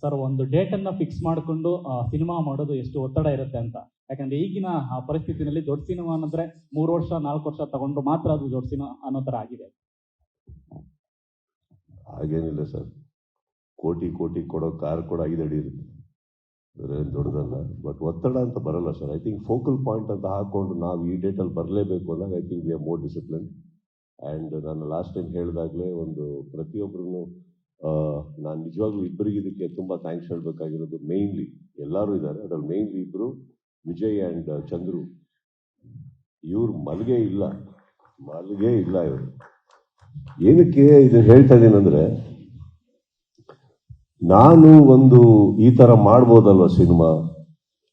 Sir, ಒಂದು ಡೇಟನ್ನು fix ಮಾಡಿಕೊಂಡು cinema ಮಾಡೋದು ಎಷ್ಟು ಒತ್ತಡ ಇರುತ್ತೆ ಅಂತ. ಯಾಕಂದರೆ ಈಗಿನ ಪರಿಸ್ಥಿತಿನಲ್ಲಿ ದೊಡ್ಡ ಸಿನಿಮಾ ಅನ್ನೋದ್ರೆ 3 ವರ್ಷ 4 ವರ್ಷ ತಗೊಂಡ್ರು ಮಾತ್ರ ಅದು ದೊಡ್ಡ ಸಿನಿಮಾ ಅನ್ನೋ ಥರ ಆಗಿದೆ. ಹಾಗೇನಿಲ್ಲ ಸರ್, ಕೋಟಿ ಕೊಡೋ ಕಾರ್ ಕೂಡ 5 ಅಡಿ ಇರುತ್ತೆ, ಅದೇನು ದೊಡ್ಡದಲ್ಲ. ಬಟ್ ಒತ್ತಡ ಅಂತ ಬರಲ್ಲ sir. I think focal point ಅಂತ ಹಾಕೊಂಡು ನಾವು ಈ ಡೇಟಲ್ಲಿ ಬರಲೇಬೇಕು ಅಂದಾಗ I think we are more discipline. And ನಾನು ಲಾಸ್ಟ್ ಟೈಮ್ ಹೇಳಿದಾಗಲೇ ಒಂದು ಪ್ರತಿಯೊಬ್ಬರೂ ನಾನು ನಿಜವಾಗ್ಲೂ ಇಬ್ಬರಿಗೆ ಇದಕ್ಕೆ ತುಂಬ ಥ್ಯಾಂಕ್ಸ್ ಹೇಳಬೇಕಾಗಿರೋದು. ಮೇಯ್ನ್ಲಿ ಎಲ್ಲರೂ ಇದ್ದಾರೆ, ಅದರಲ್ಲಿ ಮೇಯ್ನ್ಲಿ ಇಬ್ಬರು ವಿಜಯ್ ಆ್ಯಂಡ್ ಚಂದ್ರು. ಇವ್ರು ಮಲ್ಗೆ ಇಲ್ಲ ಇವರು. ಏನಕ್ಕೆ ಇದು ಹೇಳ್ತಾ ಇದ್ದೀನಂದ್ರೆ, ನಾನು ಒಂದು ಈ ಥರ ಮಾಡ್ಬೋದಲ್ವ ಸಿನಿಮಾ,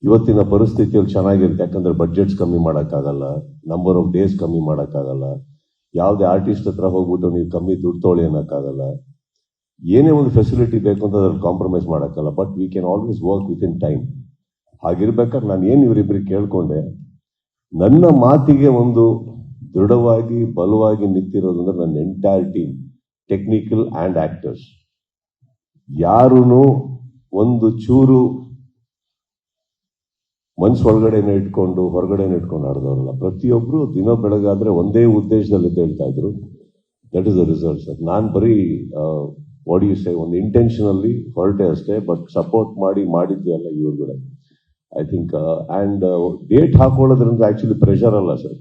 ಇವತ್ತಿನ ಪರಿಸ್ಥಿತಿಯಲ್ಲಿ ಚೆನ್ನಾಗಿರುತ್ತೆ. ಯಾಕಂದ್ರೆ ಬಡ್ಜೆಟ್ಸ್ ಕಮ್ಮಿ ಮಾಡೋಕ್ಕಾಗಲ್ಲ, ನಂಬರ್ ಆಫ್ ಡೇಸ್ ಕಮ್ಮಿ ಮಾಡೋಕ್ಕಾಗಲ್ಲ, ಯಾವುದೇ ಆರ್ಟಿಸ್ಟ್ ಹತ್ರ ಹೋಗ್ಬಿಟ್ಟು ನೀವು ಕಮ್ಮಿ ದುಡ್ಡು ತೊಗೊಳ್ಳಿ ಅನ್ನೋಕ್ಕಾಗಲ್ಲ, ಏನೇ ಒಂದು ಫೆಸಿಲಿಟಿ ಬೇಕು ಅಂತ ಅದ್ರಲ್ಲಿ ಕಾಂಪ್ರಮೈಸ್ ಮಾಡೋಕ್ಕಲ್ಲ. But we can always work with in time. ಹಾಗಿರ್ಬೇಕಾದ್ರೆ ನಾನು ಏನು ಇವರಿಬ್ಬರಿಗೆ ಕೇಳ್ಕೊಂಡೆ, ನನ್ನ ಮಾತಿಗೆ ಒಂದು ದೃಢವಾಗಿ ಬಲವಾಗಿ ನಿಂತಿರೋದು ಅಂದ್ರೆ ನನ್ನ entire team, technical and actors. ಯಾರೂ ಒಂದು ಚೂರು ಮನ್ಸು ಹೊರಗಡೆನೇ ಇಟ್ಕೊಂಡು ಆಡಿದವರಲ್ಲ. ಪ್ರತಿಯೊಬ್ಬರು ದಿನ ಬೆಳಗಾದ್ರೆ ಒಂದೇ ಉದ್ದೇಶದಲ್ಲಿ ಹೇಳ್ತಾ ಇದ್ರು. That is the result sir. ನಾನು ಬರೀ ಒಂದು ಇಂಟೆನ್ಷನಲ್ಲಿ ಹೊರಟೆ ಅಷ್ಟೇ, ಬಟ್ ಸಪೋರ್ಟ್ ಮಾಡಿದ್ವಿ ಅಲ್ಲ ಇವ್ರುಗಳೇ. ಐ ಥಿಂಕ್ ಆ್ಯಂಡ್ ಡೇಟ್ ಹಾಕೊಳ್ಳೋದ್ರಿಂದ ಆ್ಯಕ್ಚುಲಿ ಪ್ರೆಷರ್ ಅಲ್ಲ sir,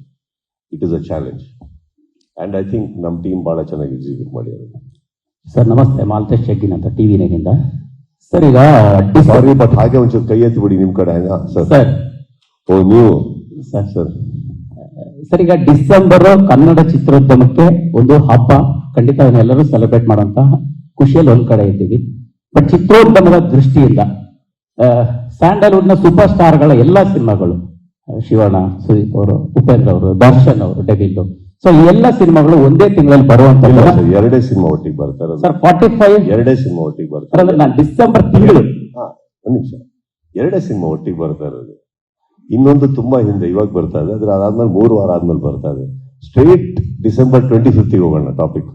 it is a challenge. And I think ನಮ್ಮ ಟೀಮ್ ಭಾಳ ಚೆನ್ನಾಗಿ ಎಕ್ಸಿಕ್ಯೂಟ್ ಮಾಡಿರೋದು. ಸರ್ ನಮಸ್ತೆ, ಮಾಲ್ತೇಶ್ ಶೆಗ್ಗಿನ್ ಅಂತ TV 9 ಸರ್. ಈಗ ಸಾರಿ, ಬಟ್ ಹಾಗೆ ಒಂಚೂರು ಕೈ ಎತ್ತಿ ಬಿಡಿ ನಿಮ್ಮ ಕಡೆ ಸರ್. ಸರ್ ಓ ನೀವು ಸರ್ ಈಗ ಡಿಸೆಂಬರ್ ಕನ್ನಡ ಚಿತ್ರೋದ್ಯಮಕ್ಕೆ ಒಂದು ಹಬ್ಬ, ಖಂಡಿತ ಎಲ್ಲರೂ ಸೆಲೆಬ್ರೇಟ್ ಮಾಡುವಂತ ಖುಷಿಯಲ್ಲಿ ಒಂದ್ ಕಡೆ ಇದ್ದೀವಿ. ಬಟ್ ಚಿತ್ರೋದ್ಯಮದ ದೃಷ್ಟಿಯಿಂದ ಸ್ಯಾಂಡಲ್ವುಡ್ ನ ಸೂಪರ್ ಸ್ಟಾರ್ಗಳ ಎಲ್ಲಾ ಸಿನಿಮಾಗಳು, ಶಿವಣ್ಣ, ಸುದೀಪ್ ಅವರು, ಉಪೇಂದ್ರ ಅವರು, ದರ್ಶನ್ ಅವರು, ಡೆವಿಲ್, ಸೊ ಈ ಎಲ್ಲ ಸಿನಿಮಾಗಳು ಒಂದೇ ತಿಂಗಳಲ್ಲಿ ಬರುವಂತ 2 ಸಿನಿಮಾ ಒಟ್ಟಿಗೆ ಬರ್ತಾರೆ ಸರ್. 45 2 ಸಿನಿಮಾ ಒಟ್ಟಿಗೆ ಬರ್ತಾರೆ. ಅಂದ್ರೆ ನಾನು ಡಿಸೆಂಬರ್ ತಿಂಗಳು ಒಂದು ನಿಮಿಷ, 2 ಸಿನಿಮಾ ಒಟ್ಟಿಗೆ ಬರ್ತಾ ಇರೋದು. ಇನ್ನೊಂದು ತುಂಬಾ ಹಿಂದೆ ಇವಾಗ ಬರ್ತಾ ಇದೆ, ಅದ್ರ ಅದಾದ್ಮೇಲೆ 3 ವಾರ ಆದ್ಮೇಲೆ ಬರ್ತಾ ಇದೆ. ಸ್ಟ್ರೈಟ್ ಡಿಸೆಂಬರ್ 25 ಹೋಗೋಣ ಟಾಪಿಕ್.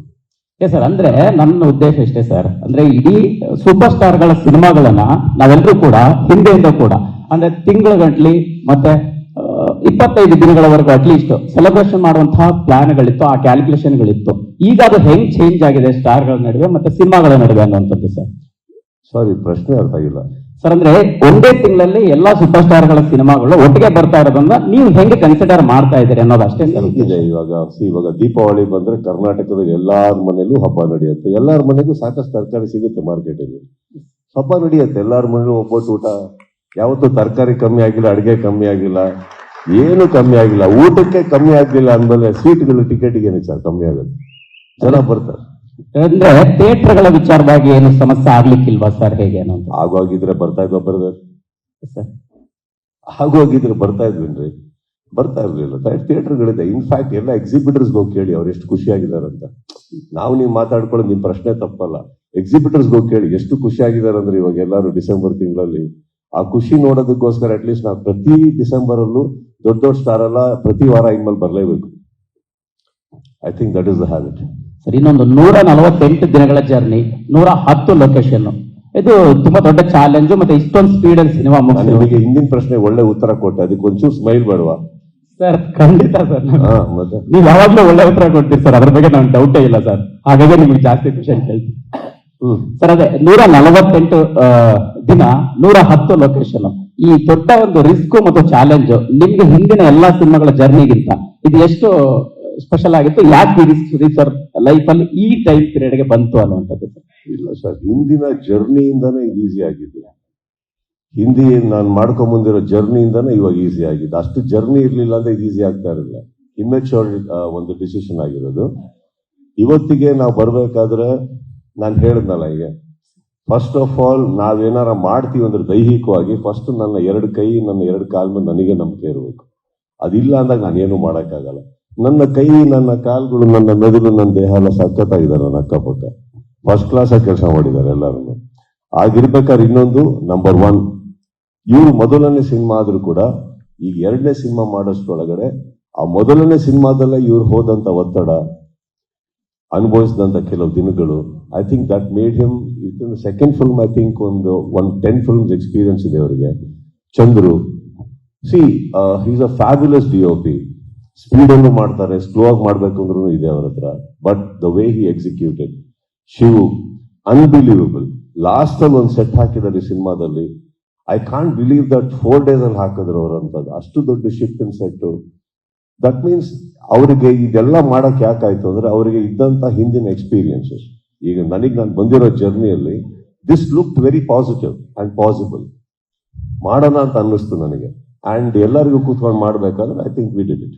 ಸರ್ ಅಂದ್ರೆ ನನ್ನ ಉದ್ದೇಶ ಇಷ್ಟೇ ಸರ್, ಅಂದ್ರೆ ಇಡೀ ಸೂಪರ್ ಸ್ಟಾರ್ಗಳ ಸಿನಿಮಾಗಳನ್ನ ನಾವೆಲ್ಲರೂ ಕೂಡ ಹಿಂದೆಯಿಂದ ಕೂಡ ಅಂದ್ರೆ ತಿಂಗಳ ಗಂಟ್ಲಿ ಮತ್ತೆ 25 ದಿನಗಳವರೆಗೂ ಅಟ್ಲೀಸ್ಟ್ ಸೆಲೆಬ್ರೇಷನ್ ಮಾಡುವಂತಹ ಪ್ಲಾನ್ಗಳಿತ್ತು, ಆ ಕ್ಯಾಲ್ಕುಲೇಷನ್ಗಳಿತ್ತು. ಈಗ ಅದು ಹೆಂಗ್ ಚೇಂಜ್ ಆಗಿದೆ ಸ್ಟಾರ್ಗಳ ನಡುವೆ ಮತ್ತೆ ಸಿನಿಮಾಗಳ ನಡುವೆ ಅನ್ನುವಂಥದ್ದು ಸರ್. ಸಾರಿ, ಪ್ರಶ್ನೆ ಅರ್ಥ ಆಗಿಲ್ಲ ಸರ್. ಅಂದ್ರೆ ಒಂದೇ ತಿಂಗಳಲ್ಲಿ ಎಲ್ಲಾ ಸೂಪರ್ ಸ್ಟಾರ್ಗಳ ಸಿನಿಮಾಗಳು ಒಟ್ಟಿಗೆ ಬರ್ತಾ ಇರೋದ್ರಿಂದ ನೀವು ಹೆಂಗೆ ಕನ್ಸಿಡರ್ ಮಾಡ್ತಾ ಇದ್ದೀರಿ ಅನ್ನೋದು ಅಷ್ಟೇ ಸರ್ ಇದೆ. ಇವಾಗ ದೀಪಾವಳಿ ಬಂದ್ರೆ ಕರ್ನಾಟಕದ ಎಲ್ಲಾರ ಮನೇಲೂ ಹಬ್ಬ ನಡೆಯುತ್ತೆ, ಎಲ್ಲಾರ ಮನೆಗೂ ಸಾಕಷ್ಟು ತರಕಾರಿ ಸಿಗುತ್ತೆ ಮಾರ್ಕೆಟಲ್ಲಿ, ಹಬ್ಬ ನಡೆಯುತ್ತೆ. ಎಲ್ಲಾರ ಮನೇಲೂ ಒಬ್ಬಟ್ಟು ಊಟ. ಯಾವತ್ತೂ ತರಕಾರಿ ಕಮ್ಮಿ ಆಗಿಲ್ಲ, ಅಡಿಗೆ ಕಮ್ಮಿ ಆಗಿಲ್ಲ, ಏನು ಕಮ್ಮಿ ಆಗಿಲ್ಲ, ಊಟಕ್ಕೆ ಕಮ್ಮಿ ಆಗ್ಲಿಲ್ಲ ಅಂದ್ಮೇಲೆ ಸ್ವೀಟ್ಗಳು ಟಿಕೆಟ್ಗೆ ಏನಕ್ಕೆ ಸರ್ ಕಮ್ಮಿ ಆಗುತ್ತೆ, ಜನ ಬರ್ತಾರೆ. ಅಂದ್ರೆ ಥಿಯೇಟರ್ಗಳ ವಿಚಾರವಾಗಿ ಏನು ಸಮಸ್ಯೆ ಆಗ್ಲಿಕ್ಕಿಲ್ವಾ ಸರ್, ಹೇಗೆ ಅನ್ನೋದು? ಆಗೋಗಿದ್ರೆ ಬರ್ತಾ ಇದ್ವಾ ಬ್ರದರ್ ಸರ್? ಆಗೋಗಿದ್ರೆ ಬರ್ತಾ ಇದ್ವೇನ್ರಿ? ಬರ್ತಾ ಇರ್ಲಿಲ್ಲ. ಥಿಯೇಟರ್ಗಳಿದೆ. ಇನ್ಫ್ಯಾಕ್ಟ್ ಎಲ್ಲ ಎಕ್ಸಿಬಿಟರ್ಸ್ಗೆ ಹೋಗಿ ಕೇಳಿ ಅವ್ರು ಎಷ್ಟು ಖುಷಿಯಾಗಿದಾರಂತ. ನೀವು ಮಾತಾಡ್ಕೊಳ್ಳೋದು ನಿಮ್ ಪ್ರಶ್ನೆ ತಪ್ಪಲ್ಲ. ಎಕ್ಸಿಬಿಟರ್ಸ್ಗೆ ಹೋಗಿ ಕೇಳಿ ಎಷ್ಟು ಖುಷಿಯಾಗಿದ್ದಾರೆ ಅಂದ್ರೆ ಇವಾಗ ಎಲ್ಲರೂ ಡಿಸೆಂಬರ್ ತಿಂಗಳಲ್ಲಿ. ಆ ಖುಷಿ ನೋಡೋದಕ್ಕೋಸ್ಕರ ಅಟ್ಲೀಸ್ಟ್ ನಾವು ಪ್ರತಿ ಡಿಸೆಂಬರ್ ಅಲ್ಲೂ ದೊಡ್ಡ ಸ್ಟಾರ್ ಅಲ್ಲ, ಪ್ರತಿ ವಾರ ಇನ್ಮೇಲೆ ಬರಲೇಬೇಕು. I think that is the habit. Sir, ಇನ್ನೊಂದು 148 ದಿನಗಳ ಜರ್ನಿ, 110 ಲೊಕೇಶನ್, ಇದು ತುಂಬಾ ದೊಡ್ಡ ಚಾಲೆಂಜ್. ಮತ್ತೆ ಇಷ್ಟೊಂದು ಸ್ಪೀಡ್ ಅಲ್ಲಿ ಸಿನಿಮಾ ನಿಮಗೆ ಹಿಂದಿನ ಪ್ರಶ್ನೆ ಒಳ್ಳೆ ಉತ್ತರ ಕೊಟ್ಟೆ, ಅದಕ್ಕೆ ಒಂಚೂರು ಸ್ಮೈಲ್ ಬೇಡವಾ ಸರ್? ಖಂಡಿತ ಸರ್, ಮತ್ತೆ ನೀವು ಯಾವಾಗ್ಲೂ ಒಳ್ಳೆ ಉತ್ತರ ಕೊಡ್ತೀರಿ ಸರ್, ಅದ್ರ ಬಗ್ಗೆ ನಾನು ಡೌಟೇ ಇಲ್ಲ ಸರ್. ಹಾಗಾಗಿ ನಿಮ್ಗೆ ಜಾಸ್ತಿ ಕ್ವಶನ್ ಕೇಳ್ತೀನಿ ಸರ್. ಅದೇ 148 ದಿನ, 110 ಲೊಕೇಶನ್, ಈ ದೊಡ್ಡ ಒಂದು ರಿಸ್ಕ್ ಮತ್ತು ಚಾಲೆಂಜ್ ನಿಮ್ಗೆ ಹಿಂದಿನ ಎಲ್ಲಾ ಸಿನಿಮಾಗಳ ಜರ್ನಿಗಿಂತ ಇದು ಎಷ್ಟು ಸ್ಪೆಷಲ್ ಆಗಿತ್ತು? ಯಾಕೆ ಸರ್ ಲೈಫ್ ಅಲ್ಲಿ ಈ ಟೈಮ್ ಪೀರಿಯಡ್ ಗೆ ಬಂತು ಅನ್ನುವಂಥದ್ದು? ಇಲ್ಲ ಸರ್, ಹಿಂದಿನ ಜರ್ನಿಯಿಂದಾನೇ ಈಸಿ ಆಗಿದೆ. ಹಿಂದಿ ನಾನು ಮಾಡ್ಕೊಂಬಂದಿರೋ ಜರ್ನಿಯಿಂದಾನೇ ಇವಾಗ ಈಸಿ ಆಗಿದೆ. ಅಷ್ಟು ಜರ್ನಿ ಇರ್ಲಿಲ್ಲ ಅಂದ್ರೆ ಇದು ಈಸಿ ಆಗ್ತಾ ಇರಲಿಲ್ಲ. ಇಮ್ಮೆಚೂರ್ ಒಂದು ಡಿಸಿಷನ್ ಆಗಿರೋದು. ಇವತ್ತಿಗೆ ನಾವು ಬರ್ಬೇಕಾದ್ರೆ ನಾನು ಹೇಳಿದ್ನಲ್ಲ, ಈಗ ಫಸ್ಟ್ ಆಫ್ ಆಲ್ ನಾವೇನಾರ ಮಾಡ್ತೀವಿ ಅಂದ್ರೆ ದೈಹಿಕವಾಗಿ ಫಸ್ಟ್ ನನ್ನ 2 ಕೈ, ನನ್ನ 2 ಕಾಲ್ ಮೇಲೆ ನನಗೆ ನಂಬಿಕೆ ಇರಬೇಕು. ಅದಿಲ್ಲ ಅಂದಾಗ ನಾನೇನು ಮಾಡೋಕ್ಕಾಗಲ್ಲ. ನನ್ನ ಕೈ, ನನ್ನ ಕಾಲ್ಗಳು, ನನ್ನ ಮೆದುಳು, ನನ್ನ ದೇಹ ಎಲ್ಲ ಸಖತ್ತಾಗಿದ್ದಾರೆ. ನನ್ನ ಅಕ್ಕಪಕ್ಕ ಫಸ್ಟ್ ಕ್ಲಾಸ್ ಆಗಿ ಕೆಲಸ ಮಾಡಿದ್ದಾರೆ ಎಲ್ಲರೂ. ಆಗಿರ್ಬೇಕಾದ್ರೆ ಇನ್ನೊಂದು ನಂಬರ್ 1, ಇವ್ರು ಮೊದಲನೇ ಸಿನಿಮಾ ಆದ್ರೂ ಕೂಡ ಈಗ 2ನೇ ಸಿನಿಮಾ ಮಾಡೋಷ್ಟ್ರೊಳಗಡೆ ಆ ಮೊದಲನೇ ಸಿನಿಮಾದಲ್ಲೇ ಇವ್ರು ಹೋದಂತ ಒತ್ತಡ, ಅನುಭವಿಸಿದಂತ ಕೆಲವು ದಿನಗಳು, I think that made him second film I think ಒಂದು 10 ಫಿಲ್ಮ್ಸ್ ಎಕ್ಸ್ಪೀರಿಯನ್ಸ್ ಇದೆ ಅವರಿಗೆ. Chandru is a fabulous DOP. Speed ಅಲ್ಲೂ ಮಾಡ್ತಾರೆ, ಸ್ಲೋ ಆಗಿ ಮಾಡ್ಬೇಕು ಅಂದ್ರೂ ಇದೆ ಅವ್ರ ಹತ್ರ. But the way he executed, Shivu unbelievable. Last ಅಲ್ಲಿ ಒಂದು ಸೆಟ್ ಹಾಕಿದ್ದಾರೆ ಈ ಸಿನಿಮಾದಲ್ಲಿ. I can't believe that 4 days ಅಲ್ಲಿ ಹಾಕಿದ್ರು ಅವರಂತದ್ದು. ಅಷ್ಟು ದೊಡ್ಡ shift in set. That means ಅವರಿಗೆ ಇದೆಲ್ಲ ಮಾಡಕ್ ಯಾಕಾಯ್ತು ಅಂದ್ರೆ ಅವರಿಗೆ ಇದ್ದಂತ ಹಿಂದಿನ ಎಕ್ಸ್ಪೀರಿಯನ್ಸಸ್. ಈಗ ನಾನು ಬಂದಿರೋ ಜರ್ನಿಯಲ್ಲಿ this look very positive and possible. ಮಾಡೋಣ ಅಂತ ಅನ್ನಿಸ್ತು ನನಗೆ. ಅಂಡ್ ಎಲ್ಲರಿಗೂ ಕೂತ್ಕೊಂಡು ಮಾಡ್ಬೇಕಾದ್ರೆ I think we did it.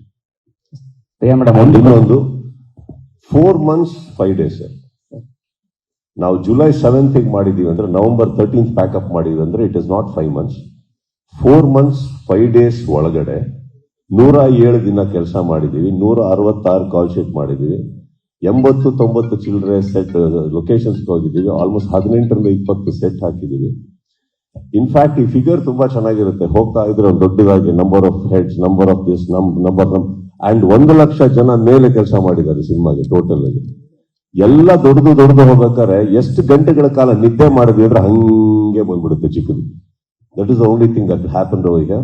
Madam ಇನ್ನೊಂದು 4 months 5 days. ನಾವು July 7th ಮಾಡಿದೀವಿ ಅಂದ್ರೆ November 13th ಪ್ಯಾಕಪ್ ಮಾಡಿದೀವಿ ಅಂದ್ರೆ it is not 5 months. 4 months 5 days ಒಳಗಡೆ 107 ದಿನ ಕೆಲಸ ಮಾಡಿದೀವಿ. 166 ಕಾಲ್ ಶೀಟ್ ಮಾಡಿದೀವಿ. 80-90 ಚಿಲ್ಲರೆ ಸೆಟ್ ಲೊಕೇಶನ್ಸ್ ಹೋಗಿದ್ದೀವಿ. ಆಲ್ಮೋಸ್ಟ್ 18-20 ಸೆಟ್ ಹಾಕಿದೀವಿ. ಇನ್ಫ್ಯಾಕ್ಟ್ ಈ ಫಿಗರ್ ತುಂಬಾ ಚೆನ್ನಾಗಿರುತ್ತೆ. ಹೋಗ್ತಾ ಇದ್ರೆ ದೊಡ್ಡದಾಗಿ number of heads, number of this, number and 1 lakh ಜನ ಮೇಲೆ ಕೆಲಸ ಮಾಡಿದ್ದಾರೆ ಸಿನಿಮಾಗೆ ಟೋಟಲ್ ಆಗಿ. ಎಲ್ಲ ದೊಡ್ಡದು ಹೋಗ್ಬೇಕಾದ್ರೆ ಎಷ್ಟು ಗಂಟೆಗಳ ಕಾಲ ನಿದ್ದೆ ಮಾಡಿದ್ವಿ ಅಂದ್ರೆ ಹಂಗೆ ಬಂದ್ಬಿಡುತ್ತೆ ಚಿಕ್ಕದು. That is the only thing that happen over here.